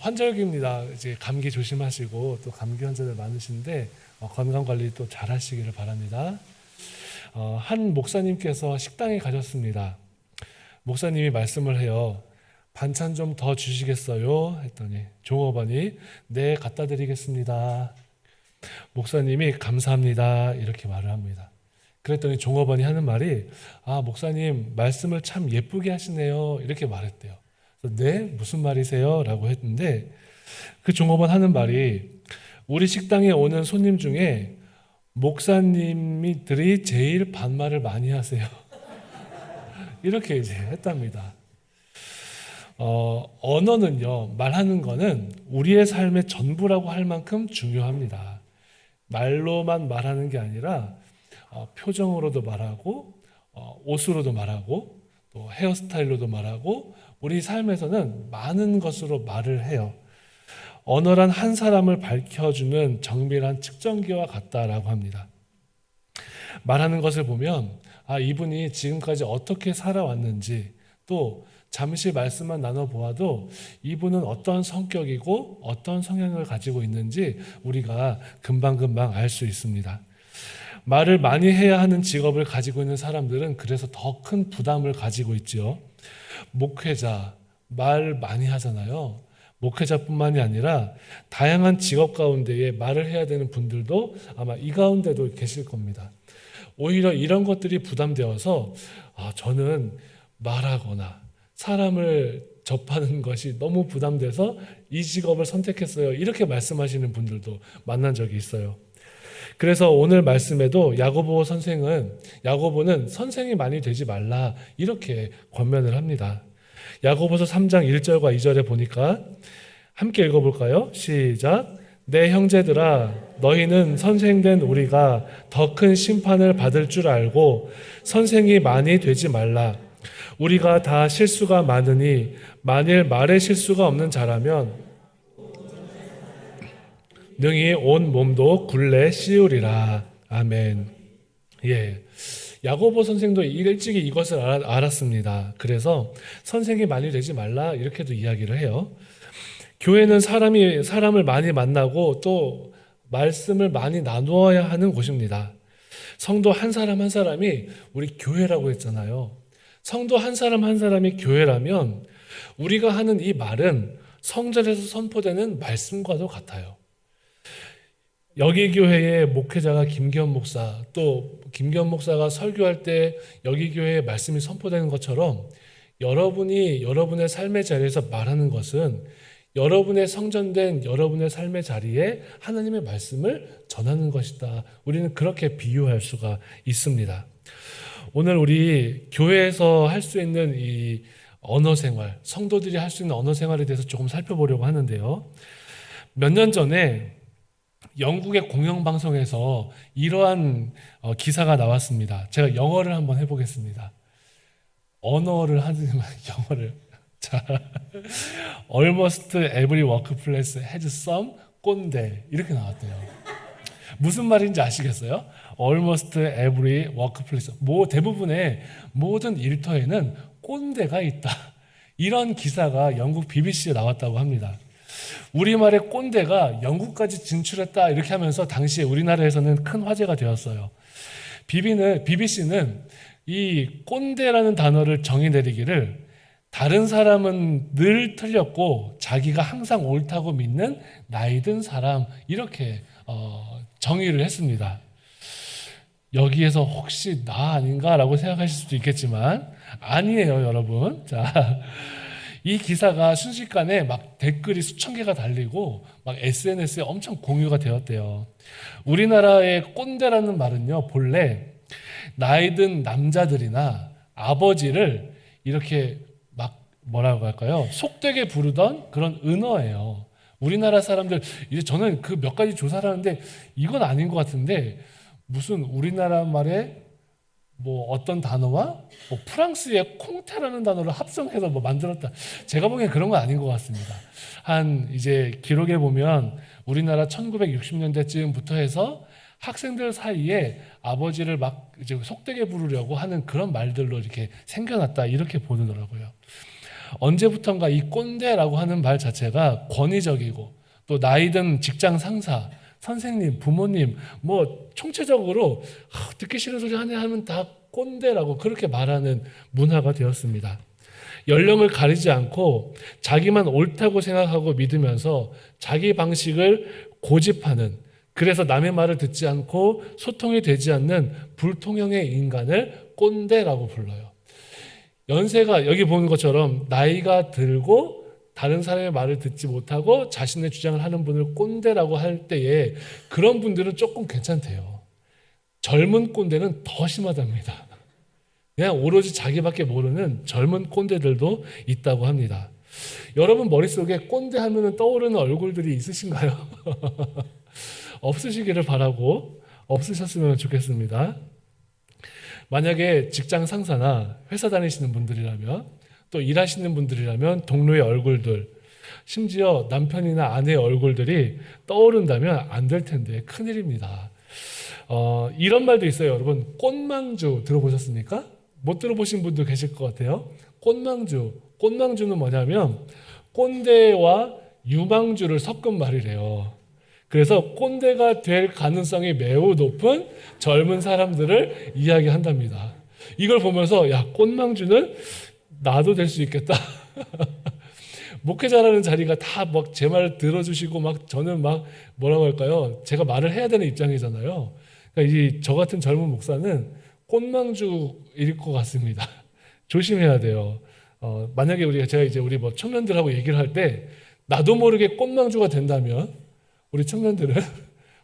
환절기입니다. 이제 감기 조심하시고 또 감기 환자들 많으신데 건강 관리 또 잘 하시기를 바랍니다. 한 목사님께서 식당에 가셨습니다. 목사님이 말씀을 해요. 반찬 좀 더 주시겠어요? 했더니 종업원이 네, 갖다 드리겠습니다. 목사님이 감사합니다. 이렇게 말을 합니다. 그랬더니 종업원이 하는 말이 목사님 말씀을 참 예쁘게 하시네요. 이렇게 말했대요. 네? 무슨 말이세요? 라고 했는데 그 종업원 하는 말이 우리 식당에 오는 손님 중에 목사님들이 제일 반말을 많이 하세요. 이렇게 이제 했답니다. 언어는요, 말하는 거는 우리의 삶의 전부라고 할 만큼 중요합니다. 말로만 말하는 게 아니라 표정으로도 말하고 옷으로도 말하고 또 헤어스타일로도 말하고 우리 삶에서는 많은 것으로 말을 해요. 언어란 한 사람을 밝혀주는 정밀한 측정기와 같다라고 합니다. 말하는 것을 보면 이분이 지금까지 어떻게 살아왔는지 또 잠시 말씀만 나눠보아도 이분은 어떤 성격이고 어떤 성향을 가지고 있는지 우리가 금방금방 알 수 있습니다. 말을 많이 해야 하는 직업을 가지고 있는 사람들은 그래서 더 큰 부담을 가지고 있지요. 목회자, 말 많이 하잖아요. 목회자뿐만이 아니라 다양한 직업 가운데에 말을 해야 되는 분들도 아마 이 가운데도 계실 겁니다. 오히려 이런 것들이 부담되어서 저는 말하거나 사람을 접하는 것이 너무 부담돼서 이 직업을 선택했어요. 이렇게 말씀하시는 분들도 만난 적이 있어요. 그래서 오늘 말씀에도 야고보는 선생이 많이 되지 말라 이렇게 권면을 합니다. 야고보서 3장 1절과 2절에 보니까 함께 읽어볼까요? 시작. 내 형제들아 너희는 선생된 우리가 더 큰 심판을 받을 줄 알고 선생이 많이 되지 말라. 우리가 다 실수가 많으니 만일 말에 실수가 없는 자라면 능히 온 몸도 굴레 씌우리라. 아멘. 야고보 선생도 일찍이 이것을 알았습니다. 그래서 선생이 많이 되지 말라 이렇게도 이야기를 해요. 교회는 사람을 많이 만나고 또 말씀을 많이 나누어야 하는 곳입니다. 성도 한 사람 한 사람이 우리 교회라고 했잖아요. 성도 한 사람 한 사람이 교회라면 우리가 하는 이 말은 성전에서 선포되는 말씀과도 같아요. 여기 교회의 목회자가 김기현 목사, 또 김기현 목사가 설교할 때 여기 교회의 말씀이 선포되는 것처럼 여러분이 여러분의 삶의 자리에서 말하는 것은 여러분의 성전된 여러분의 삶의 자리에 하나님의 말씀을 전하는 것이다. 우리는 그렇게 비유할 수가 있습니다. 오늘 우리 교회에서 할 수 있는 이 언어 생활, 성도들이 할 수 있는 언어 생활에 대해서 조금 살펴보려고 하는데요. 몇 년 전에 영국의 공영방송에서 이러한 기사가 나왔습니다. 제가 영어를 한번 해보겠습니다. 언어를 하지만 영어를. 자, Almost every workplace has some 꼰대 이렇게 나왔대요. 무슨 말인지 아시겠어요? Almost every workplace, 대부분의 모든 일터에는 꼰대가 있다. 이런 기사가 영국 BBC에 나왔다고 합니다. 우리말의 꼰대가 영국까지 진출했다 이렇게 하면서 당시에 우리나라에서는 큰 화제가 되었어요. BBC는 이 꼰대라는 단어를 정의 내리기를 다른 사람은 늘 틀렸고 자기가 항상 옳다고 믿는 나이든 사람 이렇게 정의를 했습니다. 여기에서 혹시 나 아닌가라고 생각하실 수도 있겠지만 아니에요, 여러분. 자, 이 기사가 순식간에 막 댓글이 수천 개가 달리고 막 SNS에 엄청 공유가 되었대요. 우리나라의 꼰대라는 말은요, 본래 나이든 남자들이나 아버지를 이렇게 막 뭐라고 할까요? 속되게 부르던 그런 은어예요. 우리나라 사람들, 이제 저는 그 몇 가지 조사를 하는데 이건 아닌 것 같은데 무슨 우리나라 말에 어떤 단어와 프랑스의 콩테라는 단어를 합성해서 만들었다. 제가 보기엔 그런 건 아닌 것 같습니다. 이제 기록에 보면 우리나라 1960년대쯤부터 해서 학생들 사이에 아버지를 막 이제 속되게 부르려고 하는 그런 말들로 이렇게 생겨났다. 이렇게 보더라고요. 언제부턴가 이 꼰대라고 하는 말 자체가 권위적이고 또 나이든 직장 상사, 선생님, 부모님 뭐 총체적으로 듣기 싫은 소리 하네 하면 다 꼰대라고 그렇게 말하는 문화가 되었습니다. 연령을 가리지 않고 자기만 옳다고 생각하고 믿으면서 자기 방식을 고집하는, 그래서 남의 말을 듣지 않고 소통이 되지 않는 불통형의 인간을 꼰대라고 불러요. 연세가 여기 보는 것처럼 나이가 들고 다른 사람의 말을 듣지 못하고 자신의 주장을 하는 분을 꼰대라고 할 때에 그런 분들은 조금 괜찮대요. 젊은 꼰대는 더 심하답니다. 그냥 오로지 자기밖에 모르는 젊은 꼰대들도 있다고 합니다. 여러분 머릿속에 꼰대 하면 떠오르는 얼굴들이 있으신가요? 없으시기를 바라고 없으셨으면 좋겠습니다. 만약에 직장 상사나 회사 다니시는 분들이라면 또 일하시는 분들이라면 동료의 얼굴들, 심지어 남편이나 아내의 얼굴들이 떠오른다면 안 될 텐데 큰일입니다. 이런 말도 있어요. 여러분 꽃망주 들어보셨습니까? 못 들어보신 분도 계실 것 같아요. 꽃망주는 뭐냐면 꼰대와 유망주를 섞은 말이래요. 그래서 꼰대가 될 가능성이 매우 높은 젊은 사람들을 이야기한답니다. 이걸 보면서 야, 꽃망주는 나도 될 수 있겠다. 목회자라는 자리가 다 막 제 말 들어주시고 막 저는 막 뭐라고 할까요? 제가 말을 해야 되는 입장이잖아요. 그러니까 저 같은 젊은 목사는 꽃망주일 것 같습니다. 조심해야 돼요. 만약에 제가 우리 뭐 청년들하고 얘기를 할 때 나도 모르게 꽃망주가 된다면 우리 청년들은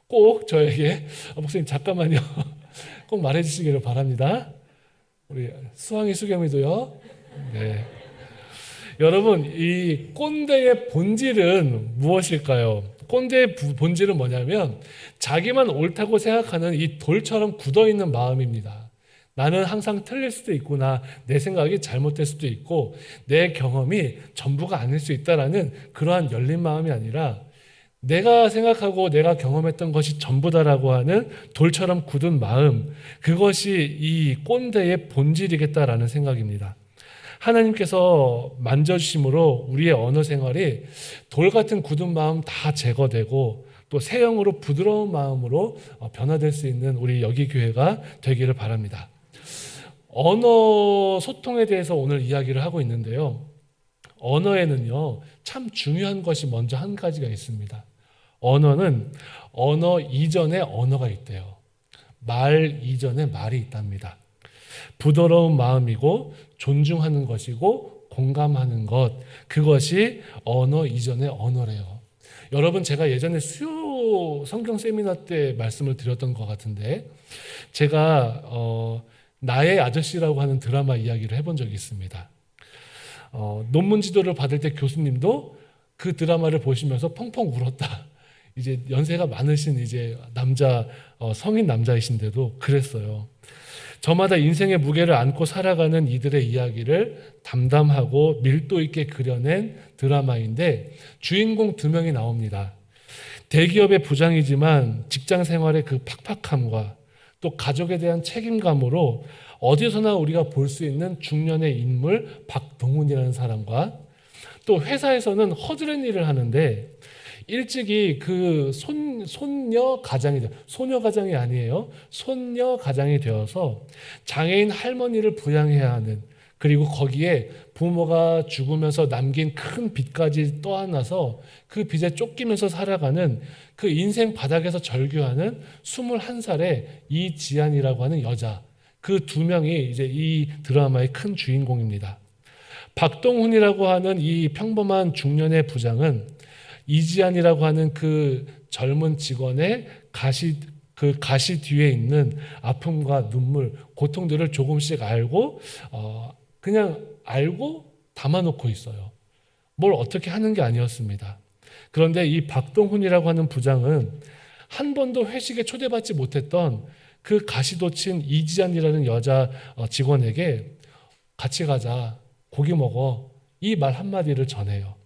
꼭 저에게 목사님 잠깐만요. 꼭 말해주시기를 바랍니다. 우리 수왕이 수겸이도요. 네. 여러분 이 꼰대의 본질은 무엇일까요? 꼰대의 본질은 뭐냐면 자기만 옳다고 생각하는 이 돌처럼 굳어있는 마음입니다. 나는 항상 틀릴 수도 있구나. 내 생각이 잘못될 수도 있고 내 경험이 전부가 아닐 수 있다라는 그러한 열린 마음이 아니라 내가 생각하고 내가 경험했던 것이 전부다라고 하는 돌처럼 굳은 마음, 그것이 이 꼰대의 본질이겠다라는 생각입니다. 하나님께서 만져주심으로 우리의 언어 생활이 돌 같은 굳은 마음 다 제거되고 또 새 영으로 부드러운 마음으로 변화될 수 있는 우리 여기 교회가 되기를 바랍니다. 언어 소통에 대해서 오늘 이야기를 하고 있는데요. 언어에는요, 참 중요한 것이 먼저 한 가지가 있습니다. 언어는 언어 이전에 언어가 있대요. 말 이전에 말이 있답니다. 부드러운 마음이고 존중하는 것이고 공감하는 것, 그것이 언어 이전의 언어래요. 여러분 제가 예전에 수요 성경 세미나 때 말씀을 드렸던 것 같은데 제가 나의 아저씨라고 하는 드라마 이야기를 해본 적이 있습니다. 논문 지도를 받을 때 교수님도 그 드라마를 보시면서 펑펑 울었다. 이제 연세가 많으신 이제 성인 남자이신데도 그랬어요. 저마다 인생의 무게를 안고 살아가는 이들의 이야기를 담담하고 밀도 있게 그려낸 드라마인데 주인공 2명이 나옵니다. 대기업의 부장이지만 직장 생활의 그 팍팍함과 또 가족에 대한 책임감으로 어디서나 우리가 볼 수 있는 중년의 인물 박동훈이라는 사람과 또 회사에서는 허드렛 일을 하는데 일찍이 그 소녀 가장이 아니에요. 손녀 가장이 되어서 장애인 할머니를 부양해야 하는, 그리고 거기에 부모가 죽으면서 남긴 큰 빚까지 떠안아서 그 빚에 쫓기면서 살아가는 그 인생 바닥에서 절규하는 21살의 이지안이라고 하는 여자, 그 2명이 이제 이 드라마의 큰 주인공입니다. 박동훈이라고 하는 이 평범한 중년의 부장은 이지안이라고 하는 그 젊은 직원의 가시 뒤에 있는 아픔과 눈물, 고통들을 조금씩 알고 그냥 알고 담아놓고 있어요. 뭘 어떻게 하는 게 아니었습니다. 그런데 이 박동훈이라고 하는 부장은 한 번도 회식에 초대받지 못했던 그 가시도친 이지안이라는 여자 직원에게 같이 가자, 고기 먹어, 이 말 한마디를 전해요.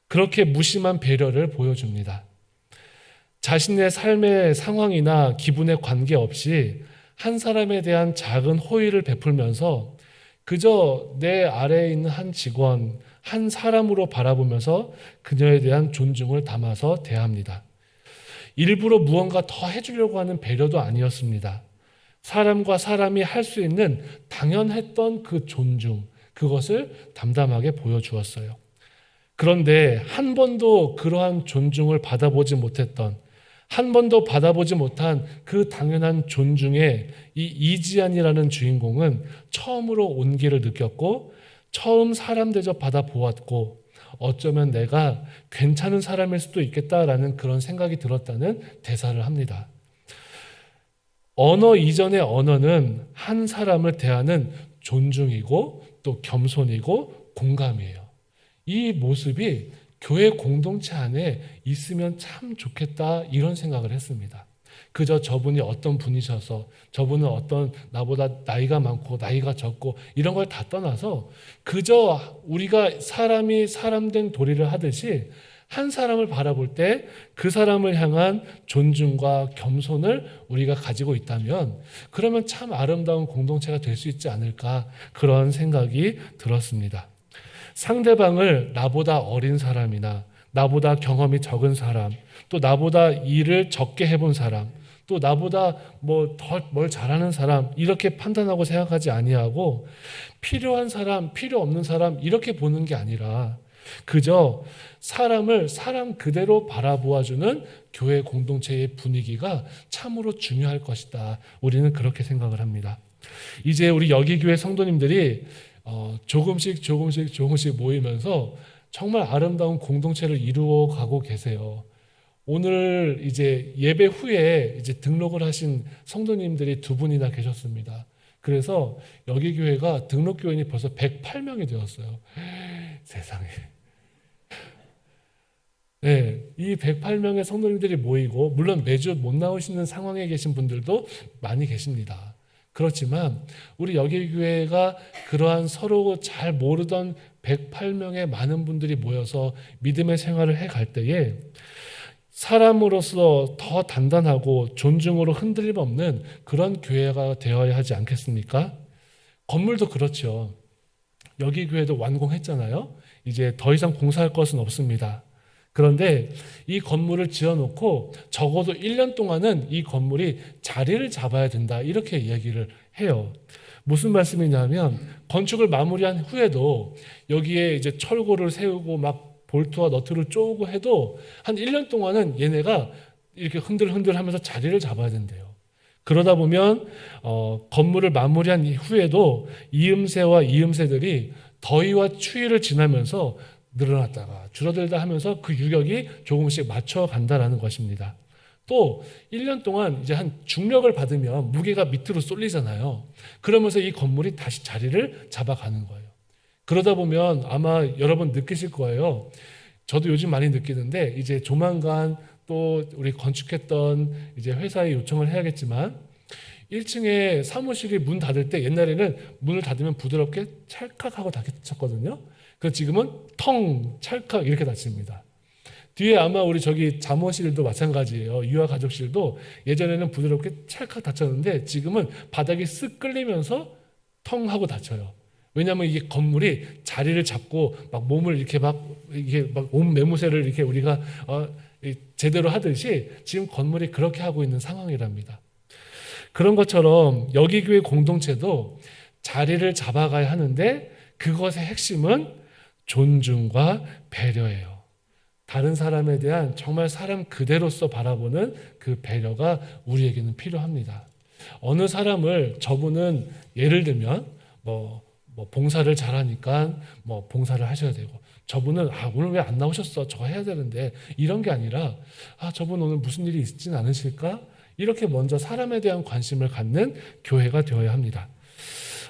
그렇게 무심한 배려를 보여줍니다. 자신의 삶의 상황이나 기분에 관계없이 한 사람에 대한 작은 호의를 베풀면서 그저 내 아래에 있는 한 직원, 한 사람으로 바라보면서 그녀에 대한 존중을 담아서 대합니다. 일부러 무언가 더 해주려고 하는 배려도 아니었습니다. 사람과 사람이 할 수 있는 당연했던 그 존중, 그것을 담담하게 보여주었어요. 그런데 한 번도 그러한 존중을 받아보지 못했던, 한 번도 받아보지 못한 그 당연한 존중에 이 이지안이라는 주인공은 처음으로 온기를 느꼈고, 처음 사람 대접 받아보았고, 어쩌면 내가 괜찮은 사람일 수도 있겠다라는 그런 생각이 들었다는 대사를 합니다. 언어 이전의 언어는 한 사람을 대하는 존중이고 또 겸손이고 공감이에요. 이 모습이 교회 공동체 안에 있으면 참 좋겠다 이런 생각을 했습니다. 그저 저분이 어떤 분이셔서, 저분은 어떤 나보다 나이가 많고 나이가 적고 이런 걸 다 떠나서 그저 우리가 사람이 사람된 도리를 하듯이 한 사람을 바라볼 때 그 사람을 향한 존중과 겸손을 우리가 가지고 있다면 그러면 참 아름다운 공동체가 될 수 있지 않을까, 그런 생각이 들었습니다. 상대방을 나보다 어린 사람이나 나보다 경험이 적은 사람, 또 나보다 일을 적게 해본 사람, 또 나보다 뭐 더 뭘 잘하는 사람 이렇게 판단하고 생각하지 아니하고 필요한 사람, 필요 없는 사람 이렇게 보는 게 아니라 그저 사람을 사람 그대로 바라보아주는 교회 공동체의 분위기가 참으로 중요할 것이다. 우리는 그렇게 생각을 합니다. 이제 우리 여기교회 성도님들이 조금씩 모이면서 정말 아름다운 공동체를 이루어 가고 계세요. 오늘 이제 예배 후에 이제 등록을 하신 성도님들이 2분이나 계셨습니다. 그래서 여기교회가 등록 교인이 벌써 108명이 되었어요. 세상에. 네, 이 108명의 성도님들이 모이고, 물론 매주 못 나오시는 상황에 계신 분들도 많이 계십니다. 그렇지만 우리 여기교회가 그러한 서로 잘 모르던 108명의 많은 분들이 모여서 믿음의 생활을 해갈 때에 사람으로서 더 단단하고 존중으로 흔들림 없는 그런 교회가 되어야 하지 않겠습니까? 건물도 그렇죠. 여기 교회도 완공했잖아요. 이제 더 이상 공사할 것은 없습니다. 그런데 이 건물을 지어놓고 적어도 1년 동안은 이 건물이 자리를 잡아야 된다, 이렇게 이야기를 해요. 무슨 말씀이냐면 건축을 마무리한 후에도 여기에 이제 철골을 세우고 막 볼트와 너트를 쪼고 해도 한 1년 동안은 얘네가 이렇게 흔들흔들 하면서 자리를 잡아야 된대요. 그러다 보면 건물을 마무리한 후에도 이음새와 이음새들이 더위와 추위를 지나면서 늘어났다가 줄어들다 하면서 그 유격이 조금씩 맞춰간다라는 것입니다. 또 1년 동안 이제 한 중력을 받으면 무게가 밑으로 쏠리잖아요. 그러면서 이 건물이 다시 자리를 잡아가는 거예요. 그러다 보면 아마 여러분 느끼실 거예요. 저도 요즘 많이 느끼는데 이제 조만간 또 우리 건축했던 이제 회사에 요청을 해야겠지만 1층에 사무실이 문 닫을 때 옛날에는 문을 닫으면 부드럽게 찰칵하고 닫혔거든요. 그 지금은 텅 찰칵 이렇게 닫힙니다. 뒤에 아마 우리 저기 잠옷실도 마찬가지예요. 유아 가족실도 예전에는 부드럽게 찰칵 닫혔는데 지금은 바닥이 쓱 끌리면서 텅 하고 닫혀요. 왜냐하면 이게 건물이 자리를 잡고 막 몸을 이렇게 이게 막 온 매무새를 이렇게 우리가 제대로 하듯이 지금 건물이 그렇게 하고 있는 상황이랍니다. 그런 것처럼 여기 교회 공동체도 자리를 잡아가야 하는데 그것의 핵심은 존중과 배려예요. 다른 사람에 대한 정말 사람 그대로서 바라보는 그 배려가 우리에게는 필요합니다. 어느 사람을 저분은 예를 들면 뭐 봉사를 잘하니까 뭐 봉사를 하셔야 되고, 저분은 오늘 왜 안 나오셨어? 저거 해야 되는데, 이런 게 아니라 저분 오늘 무슨 일이 있지는 않으실까? 이렇게 먼저 사람에 대한 관심을 갖는 교회가 되어야 합니다.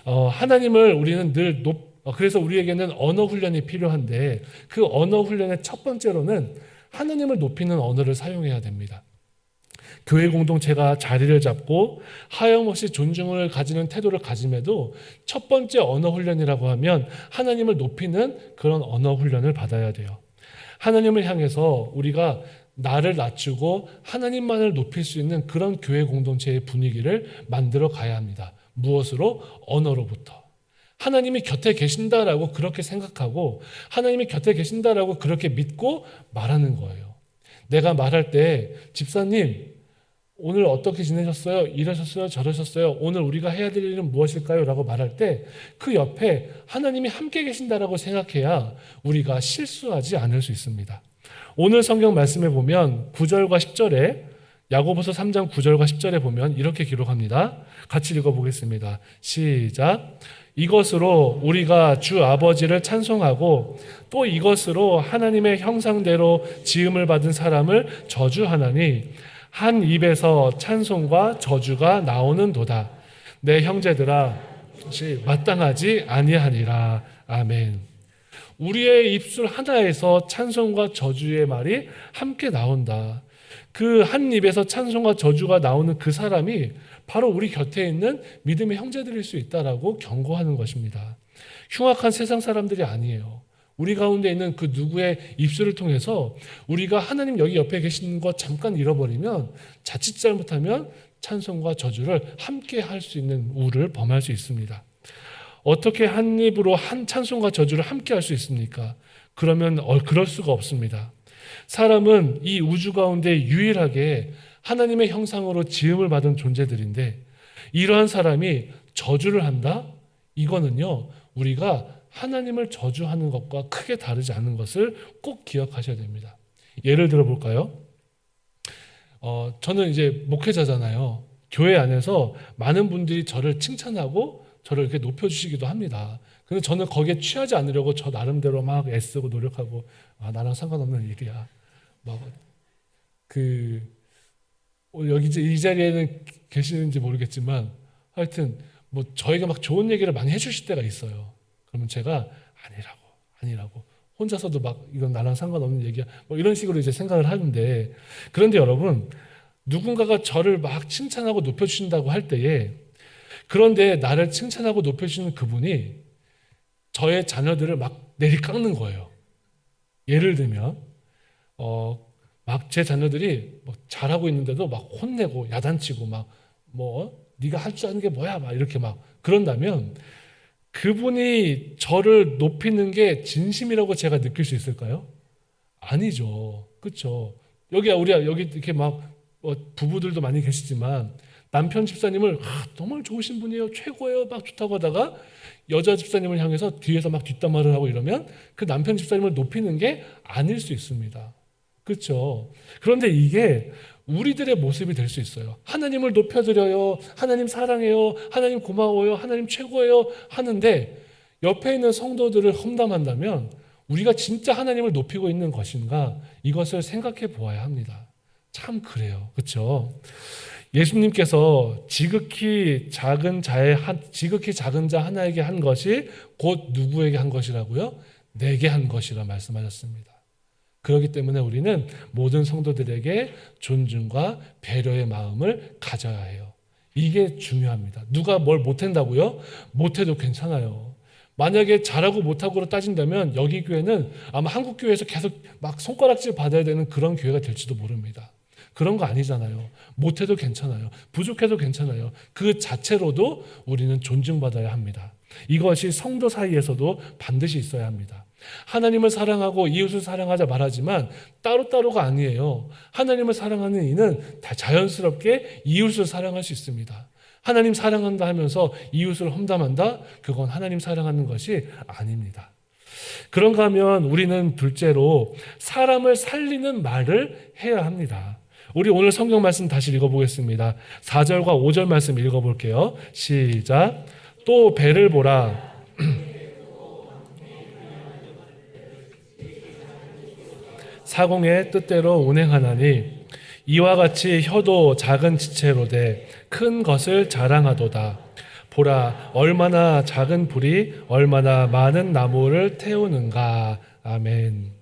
하나님을 우리는 늘 그래서 우리에게는 언어 훈련이 필요한데 그 언어 훈련의 첫 번째로는 하나님을 높이는 언어를 사용해야 됩니다. 교회 공동체가 자리를 잡고 하염없이 존중을 가지는 태도를 가짐에도 첫 번째 언어 훈련이라고 하면 하나님을 높이는 그런 언어 훈련을 받아야 돼요. 하나님을 향해서 우리가 나를 낮추고 하나님만을 높일 수 있는 그런 교회 공동체의 분위기를 만들어 가야 합니다. 무엇으로? 언어로부터. 하나님이 곁에 계신다라고 그렇게 생각하고 하나님이 곁에 계신다라고 그렇게 믿고 말하는 거예요. 내가 말할 때 집사님 오늘 어떻게 지내셨어요? 이러셨어요? 저러셨어요? 오늘 우리가 해야 될 일은 무엇일까요? 라고 말할 때 그 옆에 하나님이 함께 계신다라고 생각해야 우리가 실수하지 않을 수 있습니다. 오늘 성경 말씀에 보면 9절과 10절에 야고보서 3장 9절과 10절에 보면 이렇게 기록합니다. 같이 읽어보겠습니다. 시작. 이것으로 우리가 주 아버지를 찬송하고 또 이것으로 하나님의 형상대로 지음을 받은 사람을 저주하나니 한 입에서 찬송과 저주가 나오는도다. 내 형제들아 마땅하지 아니하니라. 아멘. 우리의 입술 하나에서 찬송과 저주의 말이 함께 나온다. 그 한 입에서 찬송과 저주가 나오는 그 사람이 바로 우리 곁에 있는 믿음의 형제들일 수 있다라고 경고하는 것입니다. 흉악한 세상 사람들이 아니에요. 우리 가운데 있는 그 누구의 입술을 통해서 우리가 하나님 여기 옆에 계시는 것 잠깐 잃어버리면 자칫 잘못하면 찬송과 저주를 함께 할 수 있는 우를 범할 수 있습니다. 어떻게 한 입으로 한 찬송과 저주를 함께 할 수 있습니까? 그러면 그럴 수가 없습니다. 사람은 이 우주 가운데 유일하게 하나님의 형상으로 지음을 받은 존재들인데 이러한 사람이 저주를 한다? 이거는요 우리가 하나님을 저주하는 것과 크게 다르지 않은 것을 꼭 기억하셔야 됩니다. 예를 들어 볼까요? 저는 이제 목회자잖아요. 교회 안에서 많은 분들이 저를 칭찬하고 저를 이렇게 높여주시기도 합니다. 근데 저는 거기에 취하지 않으려고 저 나름대로 막 애쓰고 노력하고 나랑 상관없는 일이야. 여기 이 자리에는 계시는지 모르겠지만 하여튼 뭐 저에게 막 좋은 얘기를 많이 해주실 때가 있어요. 그러면 제가 아니라고 혼자서도 막 이건 나랑 상관없는 얘기야 뭐 이런 식으로 이제 생각을 하는데 그런데 여러분 누군가가 저를 막 칭찬하고 높여주신다고 할 때에 그런데 나를 칭찬하고 높여주시는 그분이 저의 자녀들을 막 내리깎는 거예요. 예를 들면 막 제 자녀들이 막 잘하고 있는데도 막 혼내고 야단치고 막 네가 할 줄 아는 게 뭐야 막 이렇게 막 그런다면 그분이 저를 높이는 게 진심이라고 제가 느낄 수 있을까요? 아니죠. 그렇죠. 여기 이렇게 막 부부들도 많이 계시지만 남편 집사님을 정말 좋으신 분이에요. 최고예요. 막 좋다고 하다가 여자 집사님을 향해서 뒤에서 막 뒷담화를 하고 이러면 그 남편 집사님을 높이는 게 아닐 수 있습니다. 그렇죠. 그런데 이게 우리들의 모습이 될 수 있어요. 하나님을 높여드려요. 하나님 사랑해요. 하나님 고마워요. 하나님 최고예요. 하는데 옆에 있는 성도들을 험담한다면 우리가 진짜 하나님을 높이고 있는 것인가 이것을 생각해 보아야 합니다. 참 그래요. 그렇죠. 예수님께서 지극히 작은 자 하나에게 한 것이 곧 누구에게 한 것이라고요? 내게 한 것이라 말씀하셨습니다. 그렇기 때문에 우리는 모든 성도들에게 존중과 배려의 마음을 가져야 해요. 이게 중요합니다. 누가 뭘 못한다고요? 못해도 괜찮아요. 만약에 잘하고 못하고로 따진다면 여기 교회는 아마 한국 교회에서 계속 막 손가락질 받아야 되는 그런 교회가 될지도 모릅니다. 그런 거 아니잖아요. 못해도 괜찮아요. 부족해도 괜찮아요. 그 자체로도 우리는 존중받아야 합니다. 이것이 성도 사이에서도 반드시 있어야 합니다. 하나님을 사랑하고 이웃을 사랑하자 말하지만 따로따로가 아니에요. 하나님을 사랑하는 이는 다 자연스럽게 이웃을 사랑할 수 있습니다. 하나님 사랑한다 하면서 이웃을 험담한다? 그건 하나님 사랑하는 것이 아닙니다. 그런가 하면 우리는 둘째로 사람을 살리는 말을 해야 합니다. 우리 오늘 성경 말씀 다시 읽어보겠습니다. 4절과 5절 말씀 읽어볼게요. 시작. 또 배를 보라. 사공의 뜻대로 운행하나니 이와 같이 혀도 작은 지체로되 큰 것을 자랑하도다. 보라 얼마나 작은 불이 얼마나 많은 나무를 태우는가. 아멘.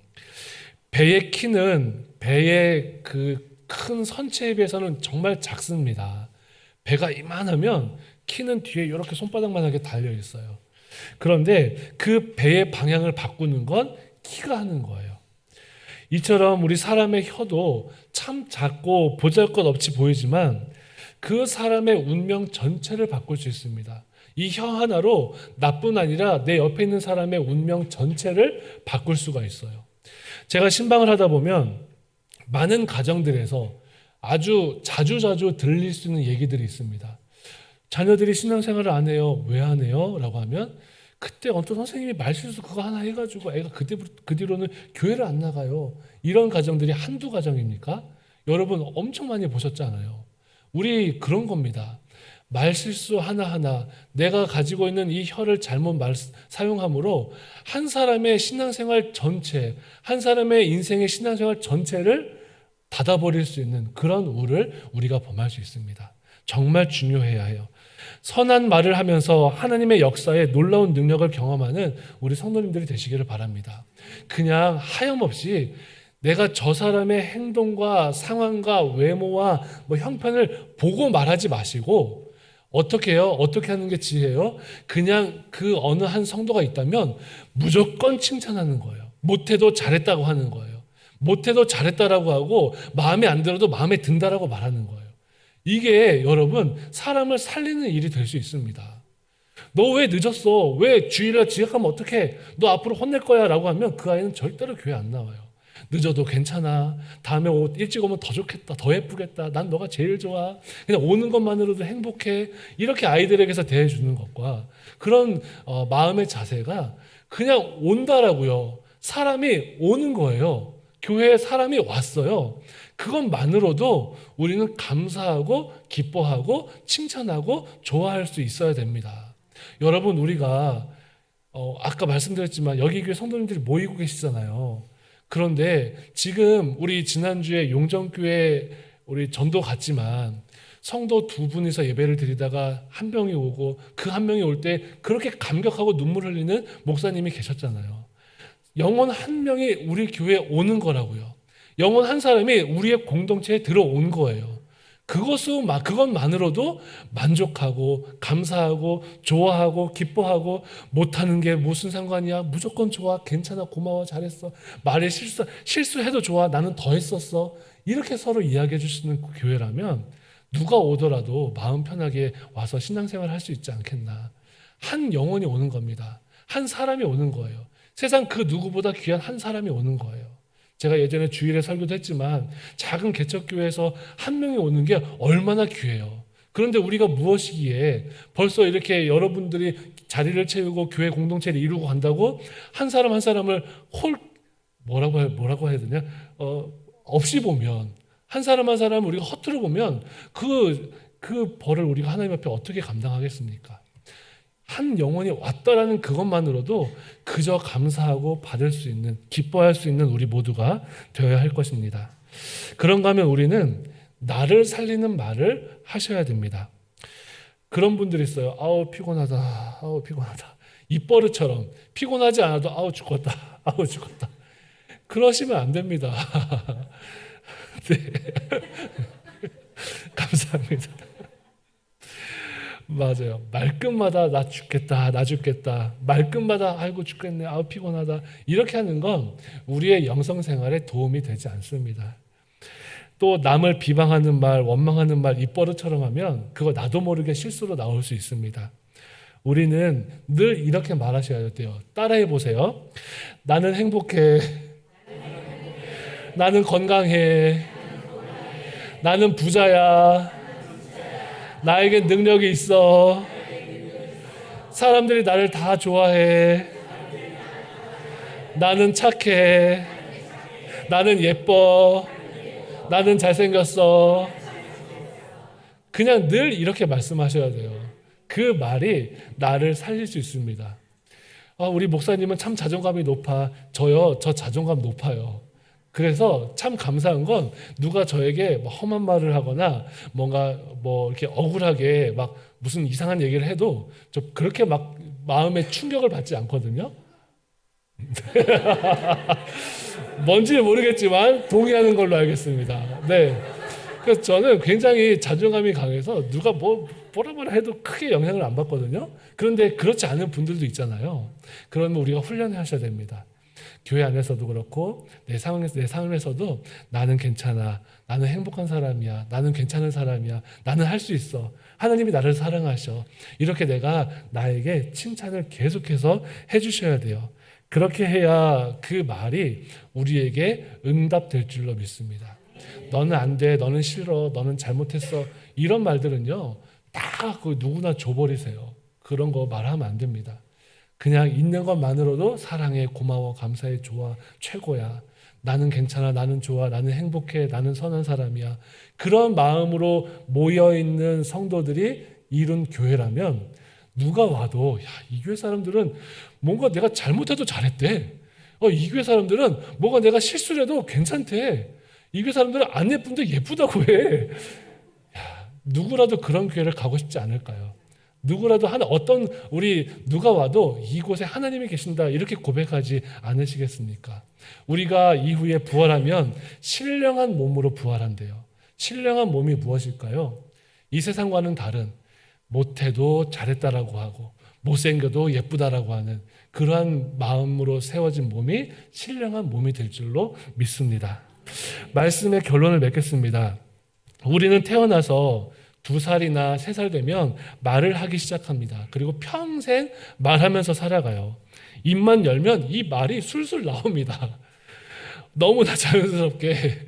배의 키는 배의 그 큰 선체에 비해서는 정말 작습니다. 배가 이만하면 키는 뒤에 이렇게 손바닥만하게 달려 있어요. 그런데 그 배의 방향을 바꾸는 건 키가 하는 거예요. 이처럼 우리 사람의 혀도 참 작고 보잘것없이 보이지만 그 사람의 운명 전체를 바꿀 수 있습니다. 이 혀 하나로 나뿐 아니라 내 옆에 있는 사람의 운명 전체를 바꿀 수가 있어요. 제가 신방을 하다 보면 많은 가정들에서 아주 자주자주 들릴 수 있는 얘기들이 있습니다. 자녀들이 신앙생활을 안 해요. 왜 안 해요? 라고 하면 그때 어떤 선생님이 말실수 그거 하나 해가지고 애가 그 뒤로는 교회를 안 나가요. 이런 가정들이 한두 가정입니까? 여러분 엄청 많이 보셨잖아요. 우리 그런 겁니다. 말실수 하나하나 내가 가지고 있는 이 혀를 잘못 사용함으로 한 사람의 신앙생활 전체, 한 사람의 인생의 신앙생활 전체를 닫아버릴 수 있는 그런 우를 우리가 범할 수 있습니다. 정말 중요해야 해요. 선한 말을 하면서 하나님의 역사에 놀라운 능력을 경험하는 우리 성도님들이 되시기를 바랍니다. 그냥 하염없이 내가 저 사람의 행동과 상황과 외모와 형편을 보고 말하지 마시고 어떻게 해요? 어떻게 하는 게 지혜예요? 그냥 그 어느 한 성도가 있다면 무조건 칭찬하는 거예요. 못해도 잘했다고 하는 거예요. 못해도 잘했다라고 하고 마음에 안 들어도 마음에 든다라고 말하는 거예요. 이게 여러분 사람을 살리는 일이 될 수 있습니다. 너 왜 늦었어? 왜 주일날 지각하면 어떡해? 너 앞으로 혼낼 거야 라고 하면 그 아이는 절대로 교회 안 나와요. 늦어도 괜찮아. 다음에 일찍 오면 더 좋겠다. 더 예쁘겠다. 난 너가 제일 좋아. 그냥 오는 것만으로도 행복해. 이렇게 아이들에게서 대해주는 것과 그런 마음의 자세가 그냥 온다라고요. 사람이 오는 거예요. 교회에 사람이 왔어요. 그것만으로도 우리는 감사하고 기뻐하고 칭찬하고 좋아할 수 있어야 됩니다. 여러분 우리가 아까 말씀드렸지만 여기 교회 성도님들이 모이고 계시잖아요. 그런데 지금 우리 지난주에 용정교회 우리 전도 갔지만 성도 두 분이서 예배를 드리다가 한 명이 오고 그 한 명이 올 때 그렇게 감격하고 눈물 흘리는 목사님이 계셨잖아요. 영혼 한 명이 우리 교회에 오는 거라고요. 영혼 한 사람이 우리의 공동체에 들어온 거예요. 그것만으로도 만족하고 감사하고 좋아하고 기뻐하고 못하는 게 무슨 상관이야? 무조건 좋아, 괜찮아, 고마워, 잘했어. 말에 실수해도 좋아, 나는 더 했었어. 이렇게 서로 이야기해 줄 수 있는 교회라면 누가 오더라도 마음 편하게 와서 신앙생활 할 수 있지 않겠나. 한 영혼이 오는 겁니다. 한 사람이 오는 거예요. 세상 그 누구보다 귀한 한 사람이 오는 거예요. 제가 예전에 주일에 설교도 했지만 작은 개척교회에서 한 명이 오는 게 얼마나 귀해요. 그런데 우리가 무엇이기에 벌써 이렇게 여러분들이 자리를 채우고 교회 공동체를 이루고 간다고 한 사람 한 사람을 뭐라고 해야 되냐? 없이 보면 한 사람 한 사람 우리가 허투루 보면 그 벌을 우리가 하나님 앞에 어떻게 감당하겠습니까? 한 영혼이 왔다라는 그것만으로도 그저 감사하고 받을 수 있는, 기뻐할 수 있는 우리 모두가 되어야 할 것입니다. 그런가 하면 우리는 나를 살리는 말을 하셔야 됩니다. 그런 분들이 있어요. 아우 피곤하다. 아우 피곤하다. 입버릇처럼 피곤하지 않아도 아우 죽었다. 아우 죽었다. 그러시면 안 됩니다. 네. 감사합니다. 맞아요. 말끝마다 나 죽겠다, 나 죽겠다. 말끝마다 아이고 죽겠네, 아우 피곤하다. 이렇게 하는 건 우리의 영성 생활에 도움이 되지 않습니다. 또 남을 비방하는 말, 원망하는 말 입버릇처럼 하면 그거 나도 모르게 실수로 나올 수 있습니다. 우리는 늘 이렇게 말하셔야 돼요. 따라해 보세요. 나는 행복해. 나는 건강해. 나는 부자야. 나에게 능력이 있어. 사람들이 나를 다 좋아해. 나는 착해. 나는 예뻐. 나는 잘생겼어. 그냥 늘 이렇게 말씀하셔야 돼요. 그 말이 나를 살릴 수 있습니다. 우리 목사님은 참 자존감이 높아. 저 자존감 높아요. 그래서 참 감사한 건 누가 저에게 험한 말을 하거나 뭔가 이렇게 억울하게 막 무슨 이상한 얘기를 해도 저 그렇게 막 마음에 충격을 받지 않거든요. 뭔지는 모르겠지만 동의하는 걸로 알겠습니다. 네. 그래서 저는 굉장히 자존감이 강해서 누가 뭐라 해도 크게 영향을 안 받거든요. 그런데 그렇지 않은 분들도 있잖아요. 그러면 우리가 훈련을 하셔야 됩니다. 교회 안에서도 그렇고 내 삶에서도 나는 괜찮아, 나는 행복한 사람이야, 나는 괜찮은 사람이야, 나는 할 수 있어, 하나님이 나를 사랑하셔, 이렇게 내가 나에게 칭찬을 계속해서 해주셔야 돼요. 그렇게 해야 그 말이 우리에게 응답될 줄로 믿습니다. 너는 안 돼, 너는 싫어, 너는 잘못했어, 이런 말들은요 다 누구나 줘버리세요. 그런 거 말하면 안 됩니다. 그냥 있는 것만으로도 사랑해, 고마워, 감사해, 좋아, 최고야, 나는 괜찮아, 나는 좋아, 나는 행복해, 나는 선한 사람이야, 그런 마음으로 모여있는 성도들이 이룬 교회라면 누가 와도 이 교회 사람들은 뭔가 내가 잘못해도 잘했대, 이 교회 사람들은 뭐가 내가 실수를 해도 괜찮대, 이 교회 사람들은 안 예쁜데 예쁘다고 해. 누구라도 그런 교회를 가고 싶지 않을까요? 누구라도 어떤 우리 누가 와도 이곳에 하나님이 계신다 이렇게 고백하지 않으시겠습니까? 우리가 이후에 부활하면 신령한 몸으로 부활한대요. 신령한 몸이 무엇일까요? 이 세상과는 다른, 못해도 잘했다라고 하고 못생겨도 예쁘다라고 하는 그러한 마음으로 세워진 몸이 신령한 몸이 될 줄로 믿습니다. 말씀의 결론을 맺겠습니다. 우리는 태어나서 2살이나 3살 되면 말을 하기 시작합니다. 그리고 평생 말하면서 살아가요. 입만 열면 이 말이 술술 나옵니다. 너무나 자연스럽게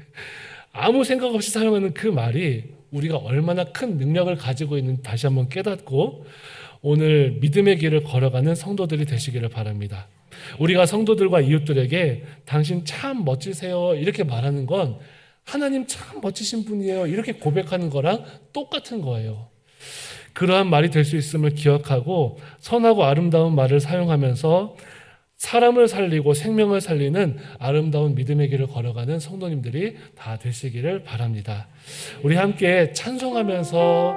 아무 생각 없이 사용하는 그 말이 우리가 얼마나 큰 능력을 가지고 있는지 다시 한번 깨닫고 오늘 믿음의 길을 걸어가는 성도들이 되시기를 바랍니다. 우리가 성도들과 이웃들에게 당신 참 멋지세요 이렇게 말하는 건 하나님 참 멋지신 분이에요 이렇게 고백하는 거랑 똑같은 거예요. 그러한 말이 될 수 있음을 기억하고 선하고 아름다운 말을 사용하면서 사람을 살리고 생명을 살리는 아름다운 믿음의 길을 걸어가는 성도님들이 다 되시기를 바랍니다. 우리 함께 찬송하면서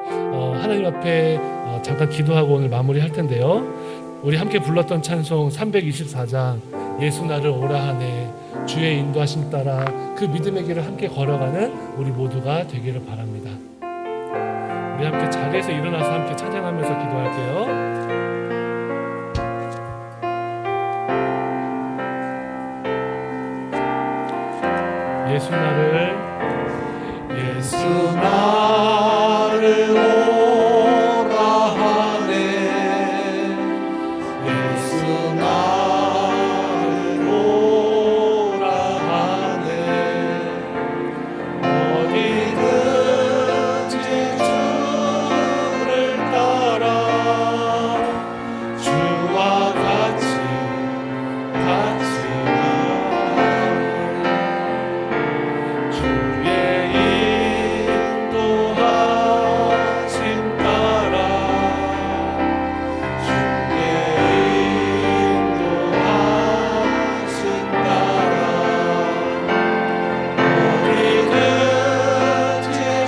하나님 앞에 잠깐 기도하고 오늘 마무리할 텐데요. 우리 함께 불렀던 찬송 324장 예수 나를 오라 하네, 주의 인도하심 따라 그 믿음의 길을 함께 걸어가는 우리 모두가 되기를 바랍니다. 우리 함께 자리에서 일어나서 함께 찬양하면서 기도할게요. 예수 나를 오라 하네, 예수 나를 오라 하네, 어디든지 주를 따라 주와 같이 주의 인도하심 따라 주의 인도하심 따라 어디든지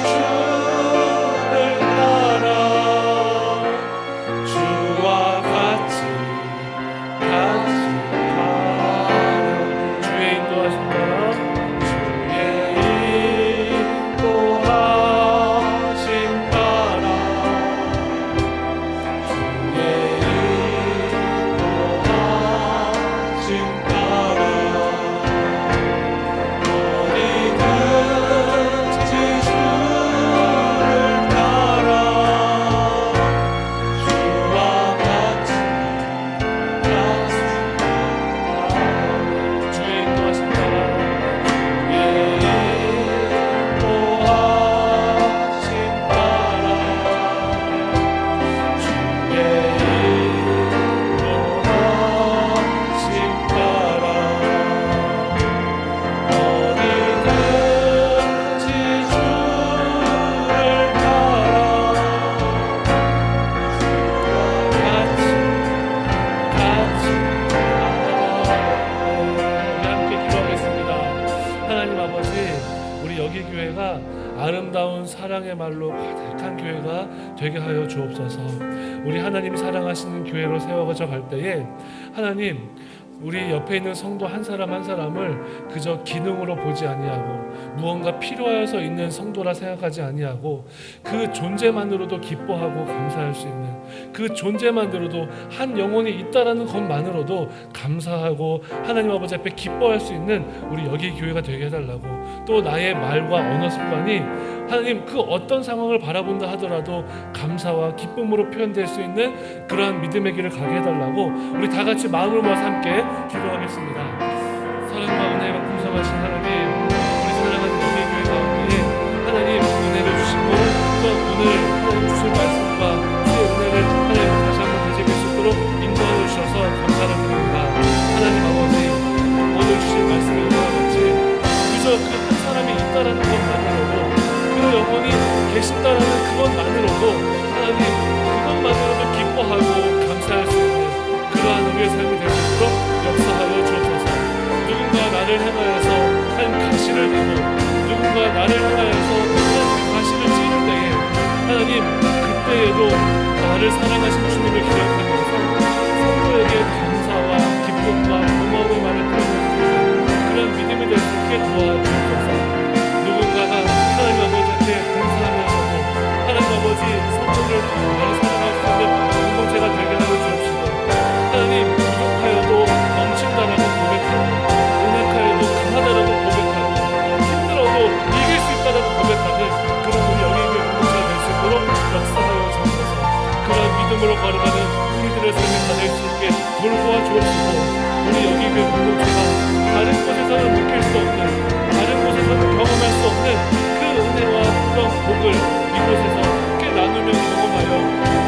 주를 따라 주와 같이 가려 주의 인도하심 따라 아름다운 사랑의 말로 가득한 교회가 되게 하여 주옵소서. 우리 하나님이 사랑하시는 교회로 세워져 갈 때에 하나님 우리 옆에 있는 성도 한 사람 한 사람을 그저 기능으로 보지 아니하고 무언가 필요하여서 있는 성도라 생각하지 아니하고 그 존재만으로도 기뻐하고 감사할 수 있는, 그 존재만으로도 한 영혼이 있다라는 것만으로도 감사하고 하나님 아버지 앞에 기뻐할 수 있는 우리 여기 교회가 되게 해달라고, 또 나의 말과 언어 습관이 하나님 그 어떤 상황을 바라본다 하더라도 감사와 기쁨으로 표현될 수 있는 그러한 믿음의 길을 가게 해달라고 우리 다 같이 마음을 모아서 함께 기도하겠습니다. 사랑과 은혜가 풍성하신 하나님, 우리 사랑하는 여기 교회 가운데 하나님 은혜를 주시고 또 오늘 하나님 주실 말씀과 주의 은혜를 하나님 다시 한번 되새길 수 있도록 인도하여 주셔서 감사를 드립니다. 하나님 아버지, 오늘 주신 말씀의 은혜와 같이 그저 그 한 사람이 있다라는 것만으로도, 그 영혼이 계신다라는 그것만으로도 하나님 그것만으로도 기뻐하고 감사할 수 있는 그러한 우리의 삶이 될 수 있도록 역사하여 주옵소서. 누군가 나를 향하여서 한 가시를 대고 누군가 나를 향하여서 한 가시를 찌를 때에 하나님 그때에도 나를 사랑하신 주님을 기억하면서 서로에게 감사와 기쁨과 고마움의 말을 표현할 수 있는 그런 믿음이 될 수 있게 도와주옵소서. 누군가가 하나님 아버지한테 봉사하면서도 하나님 아버지 성도들을 나를 사랑할 수 있는 공동체가 되게 하여 주옵시고, 하나님 부족하여도 넘친다라고 고백하고 연약하여도 강하다라고 고백하고 힘들어도 이길 수 있다라고 고백하는 그런 우리 여기의 공동체가 될 수 있도록 역사하여 주옵소서. 그런 믿음으로 걸어가는 우리들의 삶이 다 될 수 있게 돌보아 주옵시고, 우리 여기의 공동체가 다른 곳에서는 느낄 수 없는, 다른 곳에서는 경험할 수 없는 그 은혜와 그런 복을 이곳에서 함께 나누며 경험하여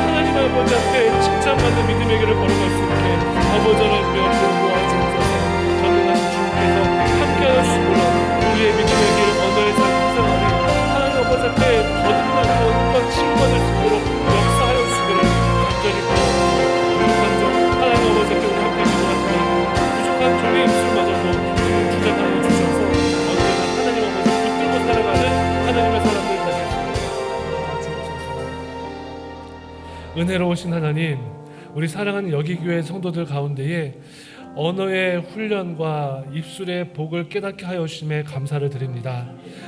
하나님 아버지 앞에 칭찬받는 믿음의 길을 걸어갈 수 있게 아버지 하나님의 돌보아 주옵소서. 전능하신 주님께서 함께하여 주시므로 우리의 믿음의 길 언어의 삶 생활이 하나님 아버지 앞에 거듭나고 어떤 칭찬을 주도록 역사하여 주시기를 간절히 구하고, 부족한 점 하나님 아버지 앞에 우리 함께 기도하지만 부족한 종의 입술마저도 지금 주장하여 주셔서 언제나 하나님 아버지 붙들고 살아가는 하나님의 사람들 되게 주옵소서. 은혜로우신 하나님, 우리 사랑하는 여기 교회 성도들 가운데에 언어의 훈련과 입술의 복을 깨닫게 하여 주심에 감사를 드립니다.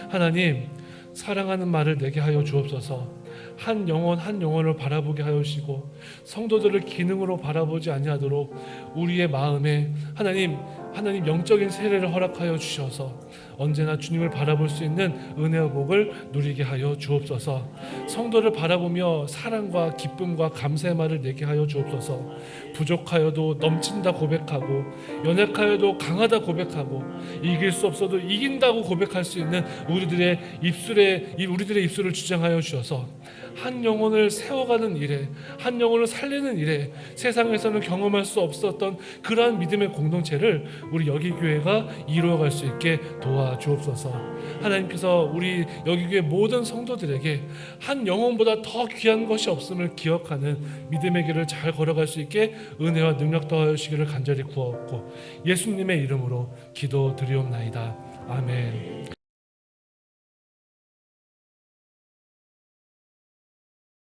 하나님, 사랑하는 말을 내게 하여 주옵소서. 한 영혼 한 영혼을 바라보게 하여 주시고 성도들을 기능으로 바라보지 아니하도록 우리의 마음에 하나님 영적인 세례를 허락하여 주셔서 언제나 주님을 바라볼 수 있는 은혜와 복을 누리게 하여 주옵소서. 성도를 바라보며 사랑과 기쁨과 감사의 말을 내게 하여 주옵소서. 부족하여도 넘친다 고백하고 연약하여도 강하다 고백하고 이길 수 없어도 이긴다고 고백할 수 있는 우리들의 입술을 주장하여 주셔서 한 영혼을 세워가는 일에, 한 영혼을 살리는 일에 세상에서는 경험할 수 없었던 그러한 믿음의 공동체를 우리 여기 교회가 이루어갈 수 있게 도와주옵소서. 하나님께서 우리 여기 교회 모든 성도들에게 한 영혼보다 더 귀한 것이 없음을 기억하는 믿음의 길을 잘 걸어갈 수 있게 은혜와 능력 더하여 주시기를 간절히 구하옵고 예수님의 이름으로 기도드리옵나이다. 아멘.